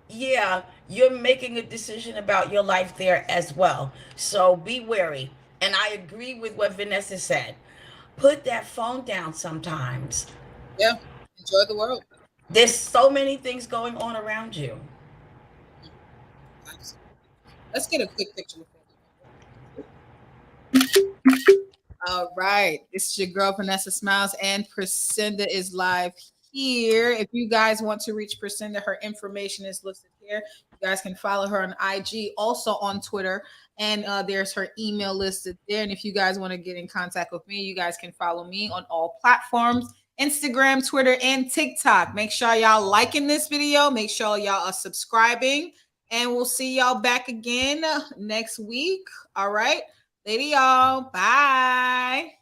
Speaker 2: yeah, you're making a decision about your life there as well. So be wary. And I agree with what Vanessa said. Put that phone down sometimes.
Speaker 5: Yeah, enjoy the world.
Speaker 2: There's so many things going on around you.
Speaker 5: Let's get a quick picture. All right, it's your girl Vanessa Smilez, and Priscinda is live here. If you guys want to reach Priscinda, her information is listed here. You guys can follow her on IG, also on Twitter, and there's her email listed there. And if you guys want to get in contact with me, you guys can follow me on all platforms: Instagram, Twitter, and TikTok. Make sure y'all liking this video. Make sure y'all are subscribing, and we'll see y'all back again next week. All right. Lady y'all. Bye.